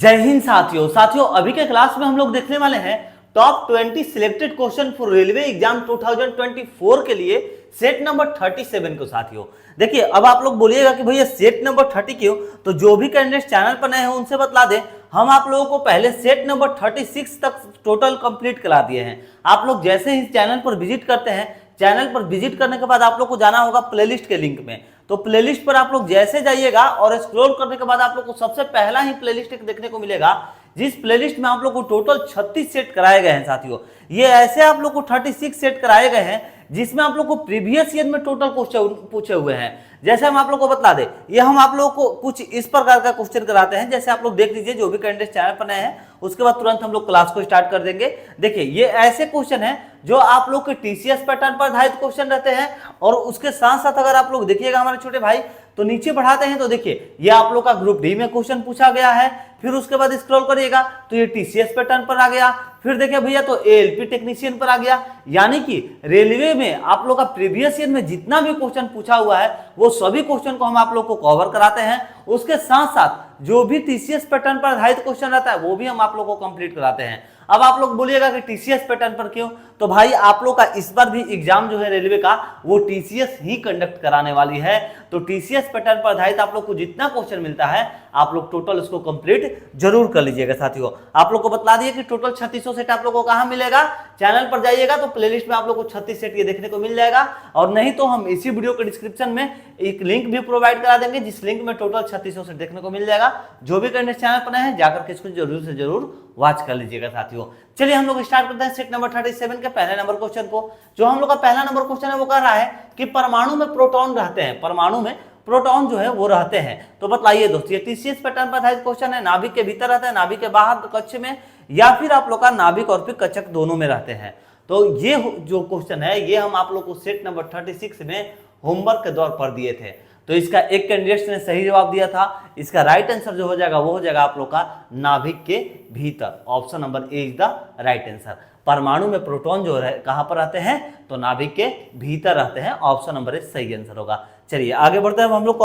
जय हिंद साथियों अभी के क्लास में हम लोग देखने वाले हैं top 20 selected question for railway exam 2024 के लिए सेट नंबर 37 को। साथियों देखिए, अब आप लोग बोलिएगा कि भैया सेट नंबर 30 क्यों, तो जो भी कैंडिडेट चैनल पर नए हैं उनसे बतला दें, हम आप लोगों को पहले सेट नंबर 36 तक टोटल कंप्लीट करा दिए हैं। आप लोग जैसे ही चैनल पर विजिट करते हैं, चैनल पर विजिट करने के बाद आप लोग को जाना होगा प्लेलिस्ट के लिंक में। तो प्लेलिस्ट पर आप लोग जैसे जाइएगा और स्क्रॉल करने के बाद आप लोग को सबसे पहला ही प्लेलिस्ट देखने को मिलेगा, जिस प्लेलिस्ट में आप लोग को टोटल 36 सेट कराए गए हैं। साथियों ये ऐसे आप लोग को 36 सेट कराए गए हैं जिसमें आप लोग को प्रीवियस ईयर में टोटल क्वेश्चन पूछे हुए हैं। जैसे हम आप लोग को बता दें, ये हम आप लोग को कुछ इस प्रकार का क्वेश्चन कराते हैं। जैसे आप लोग देख लीजिए, जो भी कैंडिडेट चैनल पर नए हैं उसके बाद तुरंत हम लोग क्लास को स्टार्ट कर देंगे। देखिए, ये ऐसे क्वेश्चन है जो आप लोग के टीसीएस पैटर्न पर आधारित क्वेश्चन रहते हैं, और उसके साथ साथ अगर आप लोग देखिएगा हमारे छोटे भाई, तो नीचे बढ़ाते हैं तो देखिए ये आप लोग का ग्रुप डी में क्वेश्चन पूछा गया है। फिर उसके बाद स्क्रॉल करिएगा तो ये टीसीएस पैटर्न पर आ गया। फिर देखिए भैया तो एएलपी टेक्नीशियन पर आ गया। यानी कि रेलवे में आप लोग का प्रीवियस ईयर में जितना भी क्वेश्चन पूछा हुआ है वो सभी क्वेश्चन को हम आप लोग को कवर कराते हैं। उसके साथ साथ जो भी टीसीएस पैटर्न पर आधारित क्वेश्चन रहता है वो भी हम आप लोग को कंप्लीट कराते हैं। अब आप लोग बोलिएगा कि टीसीएस पैटर्न पर क्यों, तो भाई आप लोग का इस बार भी एग्जाम जो है रेलवे का वो टीसीएस ही कंडक्ट कराने वाली है। तो टीसीएस पैटर्न पर आधारित आप लोग को जितना क्वेश्चन मिलता है आप लोग टोटल उसको कंप्लीट जरूर कर लीजिएगा। साथियों आप लोग को बता दिए कि टोटल 3600 सेट आप लोग को कहां मिलेगा, चैनल पर जाइएगा तो प्लेलिस्ट में आप लोग को 36 सेट ये देखने को मिल जाएगा। और नहीं तो हम इसी वीडियो के डिस्क्रिप्शन में एक लिंक भी प्रोवाइड करा देंगे, जिस लिंक में टोटल 3600 सेट देखने को मिल जाएगा। जो भी कैंडिडेट चैनल पर है जाकर के इसको जरूर से जरूर वॉच कर लीजिएगा। साथियों चलिए हम लोग स्टार्ट करते हैं सेट नंबर 37 के पहले नंबर क्वेश्चन को। जो हम लोग का पहला नंबर क्वेश्चन है वो कह रहा है कि परमाणु में प्रोटॉन रहते हैं, परमाणु में प्रोटॉन जो है वो रहते हैं। तो बताइए दोस्तों, ये टीसीएस पैटर्न पर आधारित क्वेश्चन है। नाभिक के भीतर रहते हैं, नाभिक के बाहर कक्ष में, या फिर आप लोग का नाभिक और फिर कक्षक दोनों में रहते हैं। तो ये जो क्वेश्चन है ये हम आप लोग को सेट नंबर 36 में होमवर्क के दौर पर दिए थे। तो इसका एक कैंडिडेट ने सही जवाब दिया था। इसका राइट आंसर जो हो जाएगा वो हो जाएगा आप लोग का नाभिक के भीतर। Option number A is the right answer. परमाणु में प्रोटॉन जो है कहां पर रहते हैं, तो नाभिक के भीतर रहते हैं। ऑप्शन नंबर ए सही आंसर होगा। चलिए आगे बढ़ते हैं, हम लोग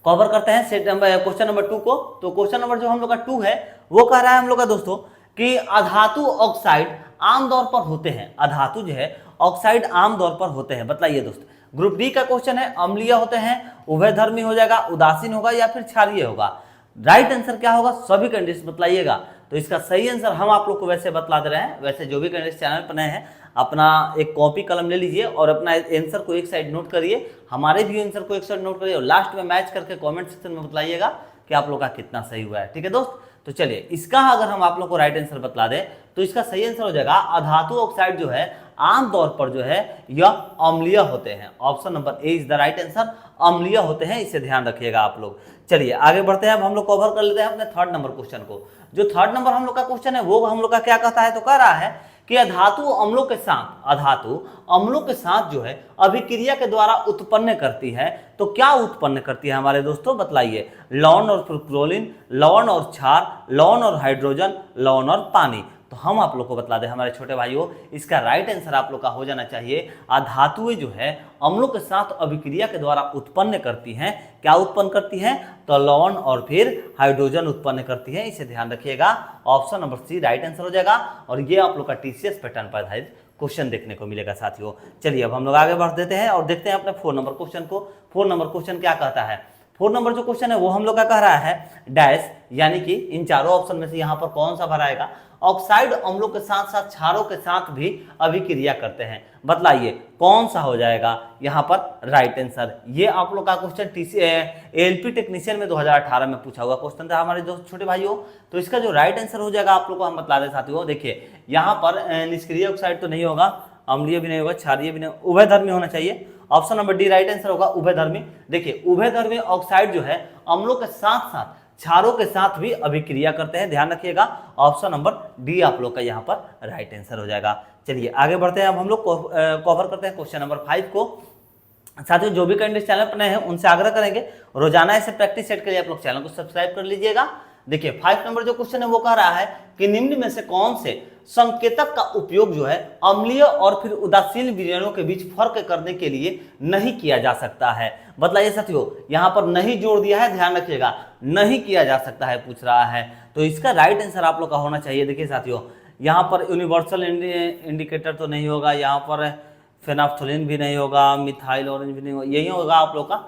कवर करते हैं सेट नंबर क्वेश्चन नंबर 2 को। तो क्वेश्चन नंबर जो हम लोग का 2 है वो कह रहा है हम लोग का दोस्तों कि अधातु ऑक्साइड आमतौर पर होते हैं। अधातु जो है ऑक्साइड आमतौर पर होते हैं। बताइए दोस्त, ग्रुप डी का क्वेश्चन है, अम्लीय होते हैं, उभयधर्मी हो जाएगा, उदासीन होगा या फिर क्षारीय होगा। राइट आंसर क्या होगा सभी कैंडिडेट्स बताइएगा। तो इसका सही आंसर हम आप लोग को वैसे बतला दे रहे हैं। वैसे जो भी कैंडिडेट्स चैनल पर नए हैं अपना एक कॉपी कलम ले लीजिए और अपना आंसर को एक साइड नोट करिए, हमारे भी आंसर को एक साइड नोट करिए और लास्ट में मैच करके कमेंट सेक्शन में बताइएगा कि आप लोग का कितना सही हुआ है। ठीक है दोस्त, तो चलिए इसका अगर हम आप लोग को राइट आंसर बतला दें तो इसका सही आंसर हो जाएगा अधातु ऑक्साइड जो है आमतौर पर जो है यह अम्लीय होते हैं। Option number A is the right answer. अम्लीय होते हैं, इसे ध्यान रखिएगा आप लोग। चलिए आगे बढ़ते हैं, अब हम लोग कवर कर लेते हैं अपने थर्ड नंबर क्वेश्चन को। जो थर्ड नंबर हम लोग का क्वेश्चन है वो हम लोग का क्या कहता है, तो कह रहा है कि अधातु अम्लों के साथ जो है अभिक्रिया के द्वारा उत्पन्न करती है। तो क्या उत्पन्न करती है हमारे दोस्तों, बतलाइए। लवण और क्लोरीन, लवण और क्षार, लवण और हाइड्रोजन, लवण और पानी। तो हम आप लोग को बतला दें हमारे छोटे भाइयों, इसका राइट आंसर आप लोग का हो जाना चाहिए अधातुएं जो है अम्लों के साथ अभिक्रिया के द्वारा उत्पन्न करती हैं। क्या उत्पन्न करती हैं, तो लवण और फिर हाइड्रोजन उत्पन्न करती है। इसे ध्यान रखिएगा। Option number C right answer हो जाएगा। और ये आप लोग का टीसीएस पैटर्न पर आधारित क्वेश्चन देखने को मिलेगा। साथियों चलिए अब हम लोग आगे बढ़ देते हैं और देखते हैं अपने 4 नंबर क्वेश्चन को। 4 नंबर क्वेश्चन क्या कहता है, 4 नंबर जो क्वेश्चन है वो हम लोग का कह रहा है डैश, यानी कि इन चारों ऑप्शन में से यहाँ पर कौन सा भराएगा। ऑक्साइड अम्लों के साथ साथ क्षारों के साथ भी अभिक्रिया करते हैं। बतलाइए कौन सा हो जाएगा यहाँ पर राइट आंसर। ये आप लोग का क्वेश्चन एएलपी टेक्नीशियन में 2018 में पूछा हुआ क्वेश्चन था हमारे दोस्त छोटे भाइयों। तो इसका जो राइट आंसर हो जाएगा आप लोग को हम बतला दें साथियों। देखिए यहाँ पर निष्क्रिय ऑक्साइड तो नहीं होगा, अम्लीय भी नहीं होगा, क्षारीय भी नहीं, उभयधर्मी होना चाहिए। Option number D right answer होगा उभयधर्मी। देखिए उभयधर्मी ऑक्साइड जो है अम्लों के साथ साथ क्षारों के साथ भी अभिक्रिया करते हैं। ध्यान रखिएगा। ऑप्शन नंबर डी आप लोग का यहाँ पर राइट आंसर हो जाएगा। चलिए आगे बढ़ते हैं, अब हम लोग कवर करते हैं क्वेश्चन नंबर 5 को। साथियों जो भी कैंडिडेट चैनल पर नए हैं उनसे आग्रह करेंगे रोजाना ऐसे प्रैक्टिस सेट के लिए आप लोग चैनल को सब्सक्राइब कर लीजिएगा। देखिए 5 नंबर जो क्वेश्चन है वो कह रहा है कि निम्न में से कौन से संकेतक का उपयोग जो है अम्लीय और फिर उदासीन विलयनों के बीच फर्क करने के लिए नहीं किया जा सकता है। बतलाइए साथियों, यहां पर नहीं जोड़ दिया है, ध्यान रखिएगा, नहीं किया जा सकता है पूछ रहा है, तो इसका राइट आंसर आप लोग का होना चाहिए। देखिए साथियों, यहाँ पर यूनिवर्सल इंडिकेटर तो नहीं होगा, यहाँ पर फेनाफ्थोलिन भी नहीं होगा, मिथाइल ऑरेंज भी नहीं होगा, यही होगा आप लोग का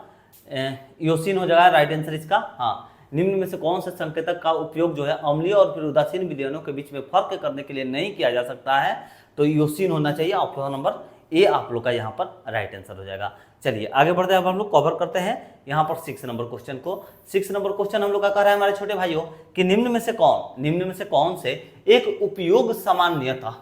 योसिन हो जाएगा राइट आंसर इसका। हाँ, निम्न में से कौन से संकेतक का उपयोग जो है अम्लीय और फिर उदासीन विलयनों के बीच में फर्क करने के लिए नहीं किया जा सकता है, तो योसिन होना चाहिए। ऑप्शन नंबर ए आप लोग का यहाँ पर राइट आंसर हो जाएगा। चलिए आगे बढ़ते हैं, अब हम लोग कवर करते हैं यहाँ पर 6 नंबर क्वेश्चन को। 6 नंबर क्वेश्चन हम लोग का कह रहा है हमारे छोटे भाइयों कि निम्न में से कौन से एक उपयोग सामान्यतः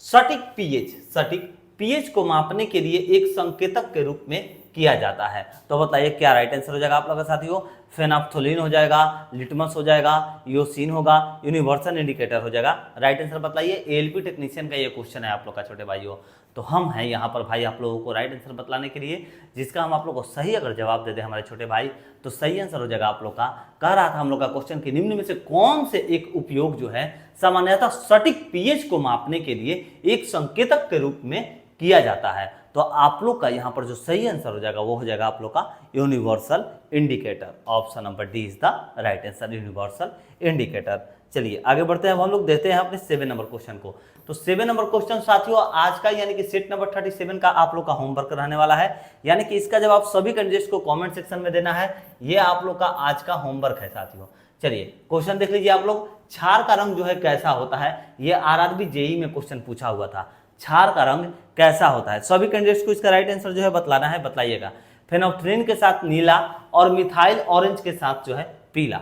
सटीक पीएच को मापने के लिए एक संकेतक के रूप में किया जाता है। तो बताइए क्या राइट आंसर हो जाएगा आप लोगों का साथियों? फेनाफ्थोलिन हो जाएगा, लिटमस हो जाएगा, योसिन होगा, यूनिवर्सल इंडिकेटर हो जाएगा। राइट आंसर बताइए। एएलपी टेक्नीशियन का ये क्वेश्चन है आप लोग का छोटे भाइयों। तो हम हैं यहाँ पर भाई आप लोगों को राइट आंसर बतलाने के लिए, जिसका हम आप लोग को सही अगर जवाब दे दें हमारे छोटे भाई तो सही आंसर हो जाएगा आप लोग का। कह रहा था हम लोग का क्वेश्चन कि निम्न में से कौन से एक उपयोग जो है सामान्यतः सटीक पीएच को मापने के लिए एक संकेतक के रूप में किया जाता है। तो आप लोग का यहाँ पर जो सही आंसर हो जाएगा वो हो जाएगा आप लोग का universal indicator. Option number D is the right answer, universal indicator. चलिए आगे बढ़ते हैं, अब हम लोग देते हैं अपने 7 नंबर क्वेश्चन को। तो 7 नंबर क्वेश्चन साथियों आज का यानी कि सेट नंबर 37 का आप लोग का होमवर्क रहने वाला है, यानी कि इसका जवाब सभी कैंडिडेट्स को कमेंट सेक्शन में देना है। ये आप लोग का आज का होमवर्क है साथियों। चलिए क्वेश्चन देख लीजिए आप लोग। क्षार का रंग जो है कैसा होता है, ये आरआरबी जेईई में क्वेश्चन पूछा हुआ था। क्षार का रंग कैसा होता है, सभी कैंडिडेट्स को इसका राइट आंसर जो है बतलाना है, बताइएगा। फेनोफ्थलीन के साथ नीला और मिथाइल ऑरेंज के साथ जो है पीला,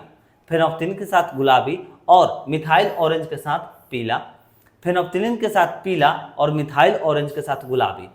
फेनोफ्थलीन के साथ गुलाबी और मिथाइल ऑरेंज के साथ पीला, फेनोफ्थलीन के साथ पीला और मिथाइल ऑरेंज के साथ गुलाबी,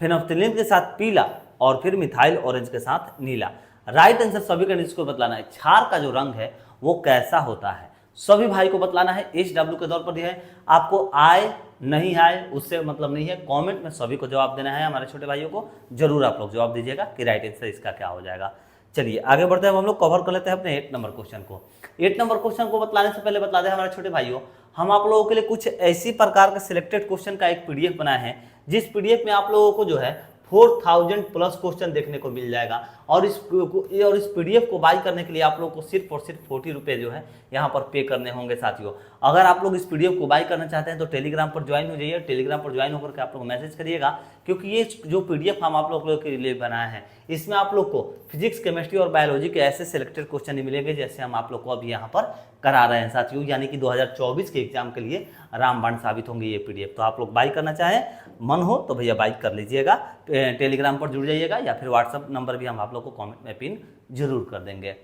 फेनोफ्थलीन के साथ पीला और फिर मिथाइल ऑरेंज के साथ नीला। राइट आंसर सभी कैंडिडेट्स को बतलाना है। क्षार का जो रंग है वो कैसा होता है, सभी भाई को बतलाना है। HW के तौर पर दिया है, आपको आए नहीं आए उससे मतलब नहीं है, कमेंट में सभी को जवाब देना है। हमारे छोटे भाइयों को जरूर आप लोग जवाब दीजिएगा कि राइट आंसर इसका क्या हो जाएगा। चलिए आगे बढ़ते हैं, हम लोग कवर कर लेते हैं अपने 8 नंबर क्वेश्चन को। 8 नंबर क्वेश्चन को बतलाने से पहले बता दें हमारे छोटे भाइयों, हम आप लोगों के लिए कुछ ऐसी प्रकार के सिलेक्टेड क्वेश्चन का एक PDF बनाए हैं, जिस PDF में आप लोगों को जो है 4000 प्लस क्वेश्चन देखने को मिल जाएगा। और इस PDF को बाई करने के लिए आप लोग को सिर्फ और सिर्फ 40 रुपये जो है यहाँ पर पे करने होंगे साथियों। अगर आप लोग इस PDF को बाई करना चाहते हैं तो टेलीग्राम पर ज्वाइन हो जाइए। टेलीग्राम पर ज्वाइन होकर के आप लोग मैसेज करिएगा, क्योंकि ये जो PDF हम आप लोगों के लिए बनाए हैं इसमें आप लोग को फिजिक्स, केमिस्ट्री और बायोलॉजी के ऐसे सिलेक्टेड क्वेश्चन नहीं मिलेंगे जैसे हम आप लोग को अभी यहाँ पर करा रहे हैं साथियों, यानी कि 2024 के एग्जाम के लिए रामबाण साबित होंगे ये PDF। तो आप लोग बाई करना चाहें, मन हो तो भैया बाई कर लीजिएगा, टेलीग्राम पर जुड़ जाइएगा, या फिर व्हाट्सअप नंबर भी हम आप लोग को कमेंट में पिन जरूर कर देंगे।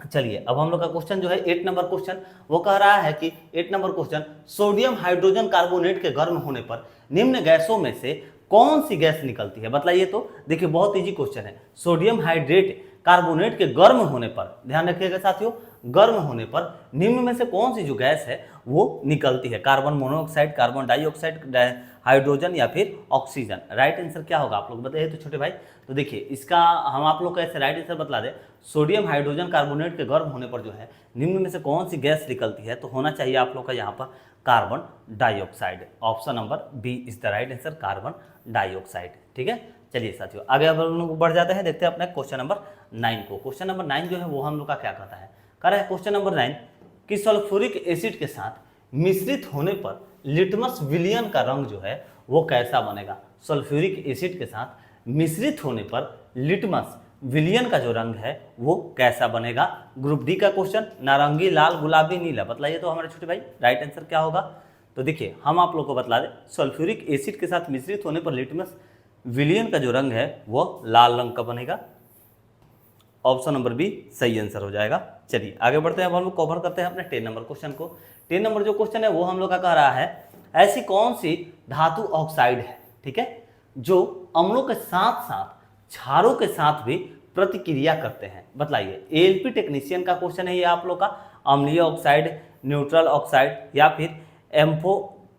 चलिए अब हम लोग का क्वेश्चन जो है 8 नंबर क्वेश्चन वो कह रहा है कि 8 number question, sodium hydrogen carbonate के गर्म होने पर निम्न गैसों में से कौन सी गैस निकलती है, बताइए। तो देखिए बहुत इजी क्वेश्चन है। सोडियम हाइड्रेट कार्बोनेट के गर्म होने पर, ध्यान रखिएगा साथियों, गर्म होने पर निम्न में से कौन सी जो गैस है वो निकलती है, carbon monoxide, carbon dioxide, hydrogen या फिर ऑक्सीजन। राइट आंसर क्या होगा आप लोग बताइए तो छोटे भाई। तो देखिए इसका हम आप लोग को ऐसे राइट आंसर बतला दें, सोडियम हाइड्रोजन कार्बोनेट के गर्म होने पर जो है निम्न में से कौन सी गैस निकलती है, तो होना चाहिए आप लोग का यहाँ पर carbon dioxide. Option number B is the right answer, carbon dioxide. ठीक है, चलिए साथियों आगे अब हम लोग बढ़ जाते हैं, देखते हैं अपने क्वेश्चन नंबर 9 को। क्वेश्चन नंबर 9 जो है वो हम लोग का क्या कहता है, कह रहा है क्वेश्चन नंबर 9 कि सल्फ्यूरिक एसिड के साथ मिश्रित होने पर लिटमस विलियन का रंग जो है वो कैसा बनेगा। सल्फ्यूरिक एसिड के साथ मिश्रित होने पर लिटमस विलियन का जो रंग है वो कैसा बनेगा। ग्रुप डी का क्वेश्चन, नारंगी, लाल, गुलाबी, नीला, बतलाइए तो हमारे छोटे भाई राइट आंसर क्या होगा। तो देखिए हम आप लोग को बतला दें, सल्फ्यूरिक एसिड के साथ मिश्रित होने पर लिटमस विलियन का जो रंग है वो लाल रंग का बनेगा। ऑप्शन नंबर बी सही आंसर हो जाएगा। चलिए आगे बढ़ते हैं, अब हम लोग कवर करते हैं अपने 10 नंबर क्वेश्चन को। 10 नंबर जो क्वेश्चन है वो हम लोग का कह रहा है, ऐसी कौन सी धातु ऑक्साइड है, ठीक है, जो अम्लों के साथ साथ क्षारों के साथ भी प्रतिक्रिया करते हैं, बतलाइए। एएलपी टेक्नीशियन का क्वेश्चन है ये आप लोग का। अम्लीय ऑक्साइड, न्यूट्रल ऑक्साइड या फिर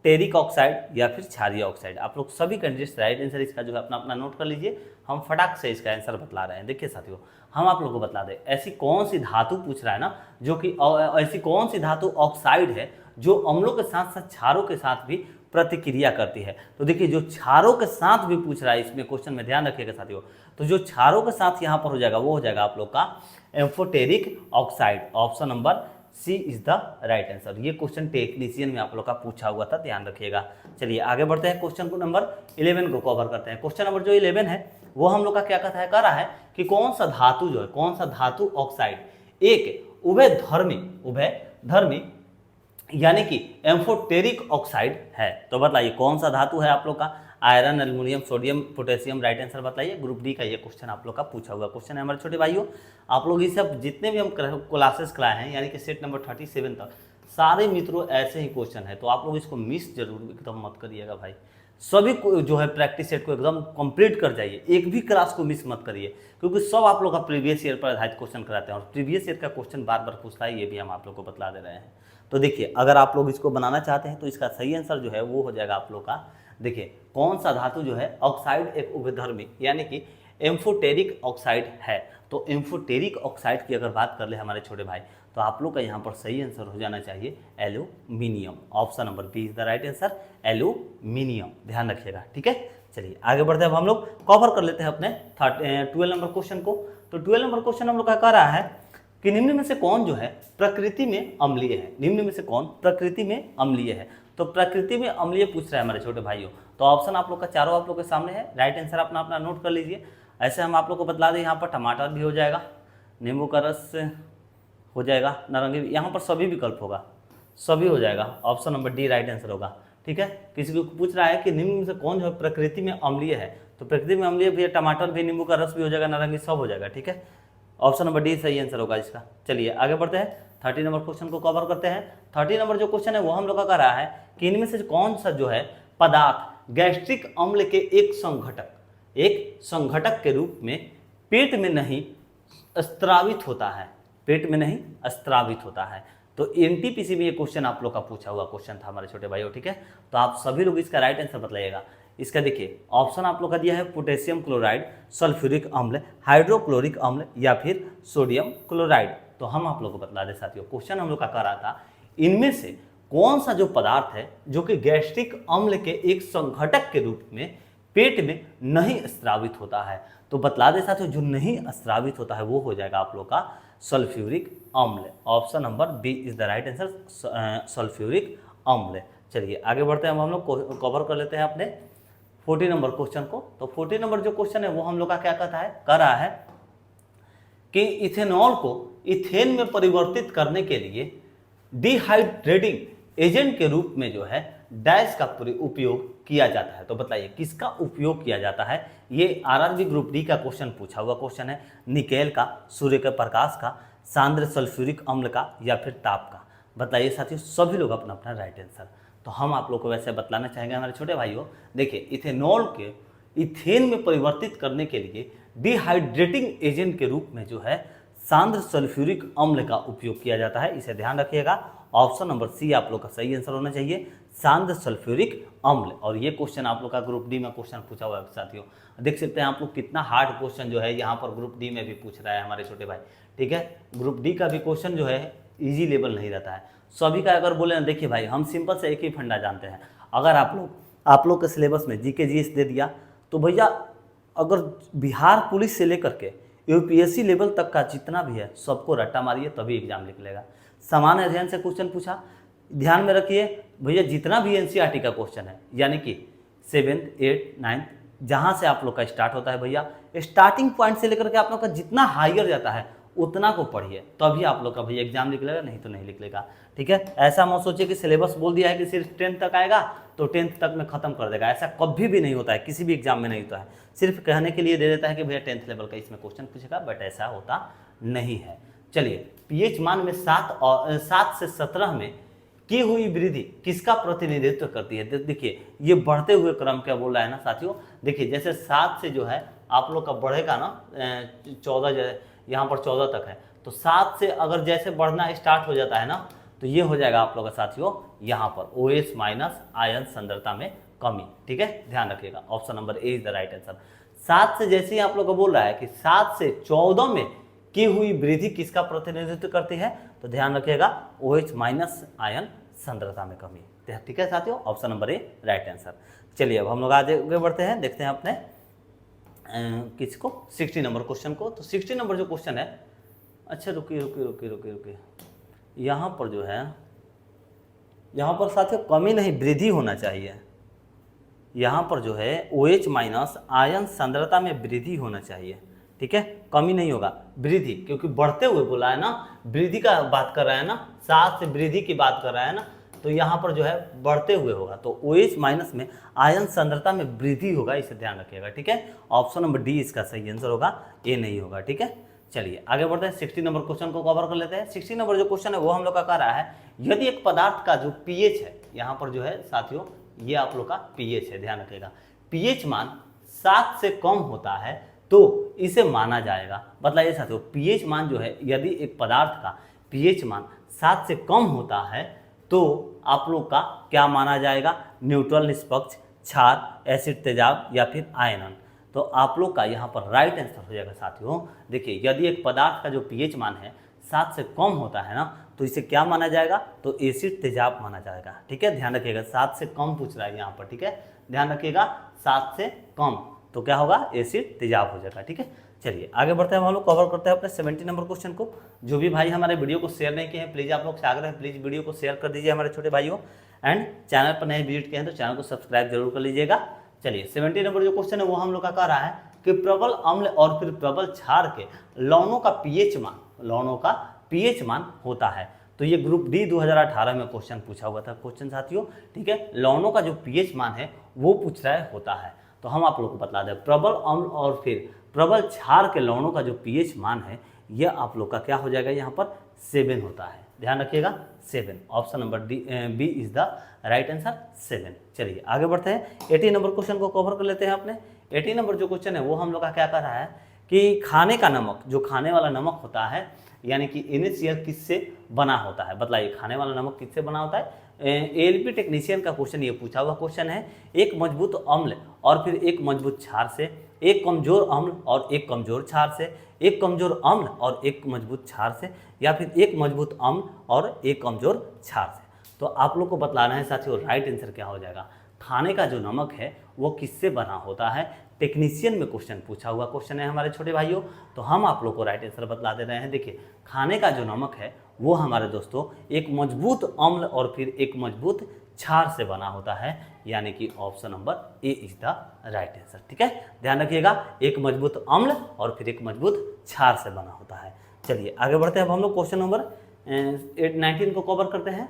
टेरिक ऑक्साइड या फिर क्षारीय ऑक्साइड। आप लोग सभी कैंडिडेट्स राइट आंसर इसका जो है अपना अपना नोट कर लीजिए। हम फटाक से इसका आंसर बतला रहे हैं। देखिए साथियों, हम आप लोगों को बतला दें, ऐसी कौन सी धातु पूछ रहा है ना, जो कि ऐसी कौन सी धातु ऑक्साइड है जो अम्लों के साथ साथ क्षारों के साथ भी प्रतिक्रिया करती है। तो देखिए, जो क्षारों के साथ भी पूछ रहा है इसमें क्वेश्चन में, ध्यान रखिएगा साथियों। तो जो क्षारों के साथ यहाँ पर हो जाएगा वो हो जाएगा आप लोग का amphoteric oxide. Option number C is the right answer. ये क्वेश्चन टेक्नीशियन में आप लोग का पूछा हुआ था, ध्यान रखिएगा। चलिए आगे बढ़ते हैं, क्वेश्चन को नंबर 11 को कवर करते हैं। क्वेश्चन नंबर जो 11 है वो हम लोग का क्या कहता है, कह रहा है कि कौन सा धातु जो है, कौन सा धातु ऑक्साइड एक उभयधर्मी यानी कि एम्फोटेरिक ऑक्साइड है। तो बताइए कौन सा धातु है आप लोग का, iron, aluminium, sodium, potassium. Right answer बताइए। ग्रुप डी का ये क्वेश्चन आप लोग का पूछा हुआ क्वेश्चन है हमारे छोटे भाइयों। आप लोग ये सब जितने भी हम क्लासेस कराए हैं, यानी कि सेट नंबर 37 तक, सारे मित्रों ऐसे ही क्वेश्चन है। तो आप लोग इसको मिस जरूर एकदम मत करिएगा भाई। सभी को जो है प्रैक्टिस सेट को एकदम कंप्लीट कर जाइए, एक भी क्लास को मिस मत करिए, क्योंकि सब आप लोग का प्रीवियस ईयर पर आधारित क्वेश्चन कराते हैं और प्रीवियस ईयर का क्वेश्चन बार बार पूछता है, ये भी हम आप लोग को बतला दे रहे हैं। तो देखिए, अगर आप लोग इसको बनाना चाहते हैं तो इसका सही आंसर जो है वो हो जाएगा आप लोग का, देखिए कौन सा धातु जो है ऑक्साइड एक उभयधर्मी यानी कि एम्फोटेरिक ऑक्साइड है। तो एम्फोटेरिक ऑक्साइड की अगर बात कर ले हमारे छोटे भाई, तो आप लोग का यहाँ पर सही आंसर हो जाना चाहिए aluminium. Option number B is the right answer, aluminium. ध्यान रखिएगा, ठीक है। चलिए आगे बढ़ते हैं। अब हम लोग कवर कर लेते हैं अपने 12 नंबर क्वेश्चन को। तो 12 नंबर क्वेश्चन हम लोग का कह रहा है कि निम्न में से कौन जो है प्रकृति में अम्लीय है। निम्न में से कौन प्रकृति में अम्लीय है। तो प्रकृति में अम्लीय पूछ रहा है हमारे छोटे भाइयों। तो ऑप्शन आप लोग का चारों आप लोग के सामने है, राइट आंसर अपना अपना नोट कर लीजिए। ऐसे हम आप लोग को बतला दें, यहाँ पर टमाटर भी हो जाएगा, नींबू का रस हो जाएगा, नारंगी, यहाँ पर सभी विकल्प होगा, सभी हो जाएगा। Option number D right answer होगा, ठीक है। किसी को पूछ रहा है कि निम्न में से कौन जो है प्रकृति में अम्लीय है, तो प्रकृति में अम्लीय भी, टमाटर भी, नींबू का रस भी हो जाएगा, नारंगी सब हो जाएगा, ठीक है। ऑप्शन नंबर डी सही आंसर होगा इसका। चलिए आगे बढ़ते हैं, 30 नंबर क्वेश्चन को कवर करते हैं। 30 नंबर जो क्वेश्चन है वो हम लोग का कह रहा है कि इनमें से कौन सा जो है पदार्थ गैस्ट्रिक अम्ल के एक संघटक के रूप में पेट में नहीं स्त्रावित होता है, पेट में नहीं स्त्रावित होता है। तो एनटीपीसी में ये क्वेश्चन आप लोग का पूछा हुआ क्वेश्चन था हमारे छोटे भाइयों, ठीक है। तो आप सभी लोग इसका राइट आंसर बताइएगा। इसका देखिए ऑप्शन आप लोग का दिया है पोटेशियम क्लोराइड, सल्फ्यूरिक अम्ल, हाइड्रोक्लोरिक अम्ल या फिर सोडियम क्लोराइड। तो हम आप लोग को बतला दें साथियों, क्वेश्चन हम लोग का कह रहा था इनमें से कौन सा जो पदार्थ है जो कि गैस्ट्रिक अम्ल के एक संघटक के रूप में पेट में नहीं स्त्रावित होता है। तो बतला दे साथियों, जो नहीं स्त्रावित होता है वो हो जाएगा आप लोग का सल्फ्यूरिक अम्ल। Option number B is the right answer, sulphuric अम्ल। चलिए आगे बढ़ते हैं, हम लोग कवर कर लेते हैं अपने 40 नंबर क्वेश्चन को। तो 40 नंबर जो क्वेश्चन है वो हम लोग का क्या कहता है, कह रहा है कि इथेनॉल को इथेन में परिवर्तित करने के लिए डिहाइड्रेटिंग एजेंट के रूप में जो है डैश का उपयोग किया जाता है। तो बताइए किसका उपयोग किया जाता है। ये आरआरबी ग्रुप डी का क्वेश्चन पूछा हुआ क्वेश्चन है। निकेल का, सूर्य के प्रकाश का, सांद्र सल्फ्यूरिक अम्ल का या फिर ताप का। बताइए साथियों, सभी लोग अपना अपना राइट आंसर। तो हम आप लोग को वैसे बतलाना चाहेंगे हमारे छोटे भाइयों, देखिए इथेनॉल के इथेन में परिवर्तित करने के लिए डिहाइड्रेटिंग एजेंट के रूप में जो है सांद्र सल्फ्यूरिक अम्ल का उपयोग किया जाता है। इसे ध्यान रखिएगा। ऑप्शन नंबर सी आप लोग का सही आंसर होना चाहिए, सांद्र सल्फ्यूरिक अम्ल। और ये क्वेश्चन आप लोग का ग्रुप डी में क्वेश्चन पूछा हुआ है साथियों। देख सकते हैं आप लोग कितना हार्ड क्वेश्चन जो है यहाँ पर ग्रुप डी में भी पूछ रहा है हमारे छोटे भाई, ठीक है। ग्रुप डी का भी क्वेश्चन जो है इजी लेवल नहीं रहता है सभी का। अगर बोले ना, देखिए भाई हम सिंपल से एक ही फंडा जानते हैं। अगर आप लोग के सिलेबस में जीके जीएस दे दिया तो भैया, अगर बिहार पुलिस से लेकर के यूपीएससी लेवल तक का जितना भी है सबको रट्टा मारिए तभी एग्जाम निकलेगा। सामान्य अध्ययन से क्वेश्चन पूछा, ध्यान में रखिए भैया, जितना भी एनसीईआरटी का क्वेश्चन है यानी कि 7th, 8th, 9th जहाँ से आप लोग का स्टार्ट होता है भैया, स्टार्टिंग पॉइंट से लेकर के आप लोग का जितना हायर जाता है उतना को पढ़िए, तभी आप लोग का भैया एग्जाम निकलेगा, नहीं तो नहीं निकलेगा, ठीक है। ऐसा मत सोचिए कि सिलेबस बोल दिया है कि सिर्फ 10th तक आएगा तो 10th तक में खत्म कर देगा। ऐसा कभी भी नहीं होता है, किसी भी एग्जाम में नहीं होता है। सिर्फ कहने के लिए दे देता है कि भैया 10th लेवल का इसमें क्वेश्चन पूछेगा, बट ऐसा होता नहीं है। चलिए, पीएच मान में 7 से 17 में की हुई वृद्धि किसका प्रतिनिधित्व करती है। देखिए ये बढ़ते हुए क्रम क्या बोल रहा है ना साथियों। देखिए जैसे 7 से जो है आप लोग का बढ़ेगा ना 14, यहाँ पर 14 तक है, तो 7 से अगर जैसे बढ़ना स्टार्ट हो जाता है ना, तो ये हो जाएगा आप लोग का साथियों यहाँ पर OH माइनस आयन सांद्रता में कमी। ठीक है, ध्यान रखिएगा option number A is the right answer. 7 से जैसे ही आप लोग को बोल रहा है कि 7 से 14 में की हुई वृद्धि किसका प्रतिनिधित्व करती है, तो ध्यान रखिएगा OH माइनस आयन सांद्रता में कमी। ठीक है साथियों, option number A right answer. चलिए अब हम लोग आगे बढ़ते हैं, देखते हैं अपने किसको 60 नंबर क्वेश्चन को। तो 60 नंबर जो क्वेश्चन है, अच्छा रुकिए, यहाँ पर जो है, यहाँ पर साथियों कमी नहीं वृद्धि होना चाहिए। यहाँ पर जो है OH माइनस आयन सांद्रता में वृद्धि होना चाहिए। ठीक है, कमी नहीं होगा, वृद्धि, क्योंकि बढ़ते हुए बोला है ना, वृद्धि का बात कर रहा है ना, 7 से वृद्धि की बात कर रहा है ना, तो यहाँ पर जो है बढ़ते हुए होगा, तो OH माइनस में आयन सांद्रता में वृद्धि होगा, इसे ध्यान रखिएगा। ठीक है, ऑप्शन नंबर डी इसका सही आंसर होगा, ए नहीं होगा। ठीक है, चलिए आगे बढ़ते हैं, 60 नंबर क्वेश्चन को कवर कर लेते हैं। 60 नंबर जो क्वेश्चन है वो हम लोग का कह रहा है, यदि एक पदार्थ का जो pH है, यहाँ पर जो है साथियों ये आप लोग का pH है, ध्यान रखिएगा, pH मान 7 से कम होता है तो इसे माना जाएगा। बताइए साथियों, pH मान जो है, यदि एक पदार्थ का pH मान 7 से कम होता है तो आप लोग का क्या माना जाएगा, न्यूट्रल, निष्पक्ष, क्षार, एसिड तेजाब या फिर आयनन। तो आप लोग का यहाँ पर राइट आंसर हो जाएगा साथियों। देखिए, यदि एक पदार्थ का जो pH मान है 7 से कम होता है ना, तो इसे क्या माना जाएगा, तो एसिड तेजाब माना जाएगा। ठीक है, ध्यान रखिएगा, 7 से कम पूछ रहा है यहाँ पर। ठीक है, ध्यान रखिएगा, 7 से कम तो क्या होगा, एसिड तेजाब हो जाएगा। ठीक है, चलिए आगे बढ़ते हैं, हम लोग कवर करते हैं अपने 70 नंबर क्वेश्चन को। जो भी भाई हमारे वीडियो को शेयर नहीं किए हैं, प्लीज़ आप लोग से आग्रह है, प्लीज़ वीडियो को शेयर कर दीजिए हमारे छोटे भाइयों, एंड चैनल पर नए विजिट किए हैं तो चैनल को सब्सक्राइब जरूर कर लीजिएगा। चलिए 70 नंबर जो क्वेश्चन है वो हम लोग का कह रहा है कि प्रबल अम्ल और फिर प्रबल क्षार के लवणों का pH मान होता है। तो ये ग्रुप डी 2018 में क्वेश्चन पूछा हुआ था क्वेश्चन साथियों। ठीक है, लवणों का जो pH मान है वो पूछ रहा है होता है। तो हम आप लोग को बता दें, प्रबल अम्ल और फिर प्रबल क्षार के लवणों का जो pH मान है यह आप लोग का क्या हो जाएगा, यहाँ पर 7 होता है। ध्यान रखिएगा 7, option number B is the right answer 7। चलिए आगे बढ़ते हैं, 80 नंबर क्वेश्चन को कवर कर लेते हैं अपने। 80 नंबर जो क्वेश्चन है वो हम लोग का क्या कर रहा है कि खाने का नमक, जो खाने वाला नमक होता है, यानी कि NaCl किससे बना होता है। बताइए, खाने वाला नमक किससे बना होता है। ALP टेक्नीशियन का क्वेश्चन ये पूछा हुआ क्वेश्चन है। एक मजबूत अम्ल और फिर एक मजबूत क्षार से, एक कमजोर अम्ल और एक कमजोर क्षार से, एक कमजोर अम्ल और एक मजबूत क्षार से, या फिर एक मजबूत अम्ल और एक कमजोर क्षार से। तो आप लोग को बतलाना है साथियों राइट आंसर क्या हो जाएगा। खाने का जो नमक है वो किससे बना होता है, टेक्नीशियन में क्वेश्चन पूछा हुआ क्वेश्चन है हमारे छोटे भाइयों। तो हम आप लोग को राइट आंसर बतला दे रहे हैं। देखिए, खाने का जो नमक है वो हमारे दोस्तों एक मजबूत अम्ल और फिर एक मजबूत क्षार से बना होता है, यानी कि option number A is the right answer. ठीक है, ध्यान रखिएगा, एक मजबूत अम्ल और फिर एक मजबूत क्षार से बना होता है। चलिए आगे बढ़ते हैं, अब हम लोग क्वेश्चन नंबर 19 को कवर करते हैं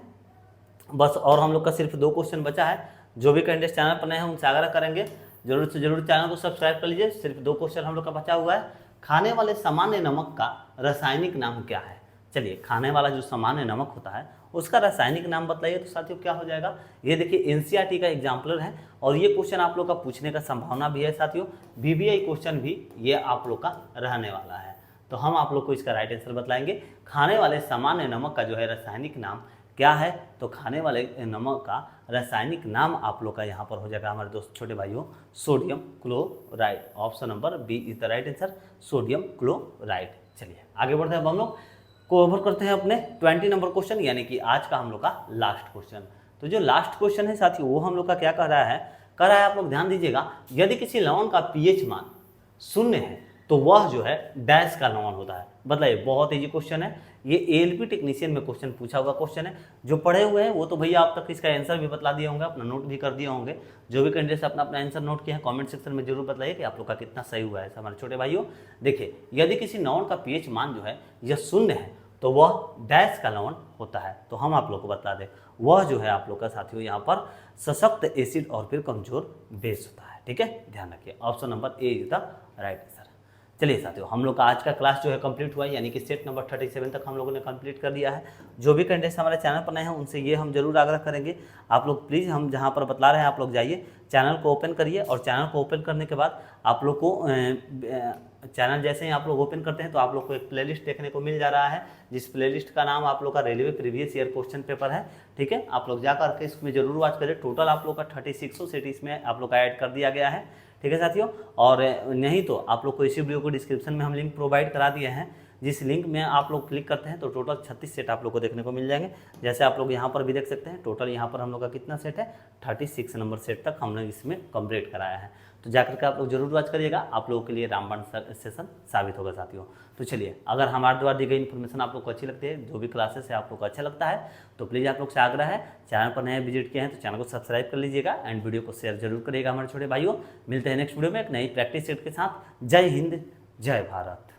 बस, और हम लोग का सिर्फ 2 क्वेश्चन बचा है। जो भी कैंडिडेट चैनल पर नए हैं उनसे आग्रह करेंगे जरूर से जरूर चैनल को सब्सक्राइब कर लीजिए। सिर्फ 2 क्वेश्चन हम लोग का बचा हुआ है। खाने वाले सामान्य नमक का रासायनिक नाम क्या है। चलिए, खाने वाला जो सामान्य नमक होता है उसका रासायनिक नाम बताइए। तो साथियों क्या हो जाएगा, ये देखिए NCERT का एग्जाम्पलर है और ये क्वेश्चन आप लोग का पूछने का संभावना भी है साथियों। BBI क्वेश्चन भी ये आप लोग का रहने वाला है। तो हम आप लोग को इसका राइट आंसर बतलाएंगे। खाने वाले सामान्य नमक का जो है रासायनिक नाम क्या है, तो खाने वाले नमक का रासायनिक नाम आप लोग का यहाँ पर हो जाएगा हमारे दोस्त छोटे भाइयों, sodium chloride. Option number B is the right answer, sodium chloride. चलिए आगे बढ़ते हैं, अब हम लोग कवर करते हैं अपने 20 नंबर क्वेश्चन, यानी कि आज का हम लोग का लास्ट क्वेश्चन। तो जो लास्ट क्वेश्चन है साथियों वो हम लोग का क्या कह रहा है आप लोग ध्यान दीजिएगा। यदि किसी लवण का pH मान 0 है तो वह जो है डैश का लवण होता है। बताइए, बहुत इजी क्वेश्चन है ये, ALP टेक्नीशियन में क्वेश्चन पूछा हुआ क्वेश्चन है। जो पढ़े हुए हैं वो तो भैया आप तक इसका आंसर भी बतला दिए होंगे, अपना नोट भी कर दिए होंगे। जो भी कैंडिडेट अपना आंसर नोट किया है कमेंट सेक्शन में जरूर बताइए कि आप लोग का कितना सही हुआ है हमारे छोटे भाइयों। देखिए, यदि किसी लवण का pH मान जो है यह 0 है तो वह डैश का लवण होता है। तो हम आप लोग को बता दें, वह जो है आप लोग का साथियों यहाँ पर सशक्त एसिड और फिर कमजोर बेस होता है। ठीक है, ध्यान रखिए, option number A is the right answer. चलिए साथियों, हम लोग का आज का क्लास जो है कंप्लीट हुआ है, यानी कि सेट नंबर 37 तक हम लोगों ने कंप्लीट कर दिया है। जो भी कैंडिडेट्स हमारे चैनल पर नए हैं उनसे ये हम जरूर आग्रह करेंगे, आप लोग प्लीज़ हम जहाँ पर बतला रहे हैं आप लोग जाइए, चैनल को ओपन करिए और चैनल को ओपन करने के बाद आप लोग को चैनल जैसे ही आप लोग ओपन करते हैं तो आप लोग को एक प्लेलिस्ट देखने को मिल जा रहा है, जिस प्लेलिस्ट का नाम आप लोग का railway previous year question paper है। ठीक है, आप लोग जा करके इसमें जरूर वॉच करें। टोटल आप लोग का 3600 सेट इसमें आप लोग का ऐड कर दिया गया है। ठीक है साथियों, और नहीं तो आप लोग को इसी वीडियो को डिस्क्रिप्शन में हम लिंक प्रोवाइड करा दिए हैं, जिस लिंक में आप लोग क्लिक करते हैं तो टोटल 36 सेट आप लोग को देखने को मिल जाएंगे। जैसे आप लोग यहाँ पर भी देख सकते हैं, टोटल यहाँ पर हम लोग का कितना सेट है, 36 नंबर सेट तक हमने इसमें कंप्लीट कराया है। तो जाकर के आप लोग जरूर वॉच करिएगा, आप लोगों के लिए रामबाण सेशन साबित होगा साथियों। तो चलिए, अगर हमारे द्वारा दी गई इन्फॉर्मेशन आप लोग को अच्छी लगती है, जो भी क्लासेस है आप लोग को अच्छा लगता है, तो प्लीज़ आप लोग से आग्रह है, चैनल पर नए विजिट किए हैं तो चैनल को सब्सक्राइब कर लीजिएगा एंड वीडियो को शेयर जरूर करिएगा हमारे छोटे भाइयों। मिलते हैं नेक्स्ट वीडियो में एक नई प्रैक्टिस सेट के साथ। जय हिंद, जय भारत।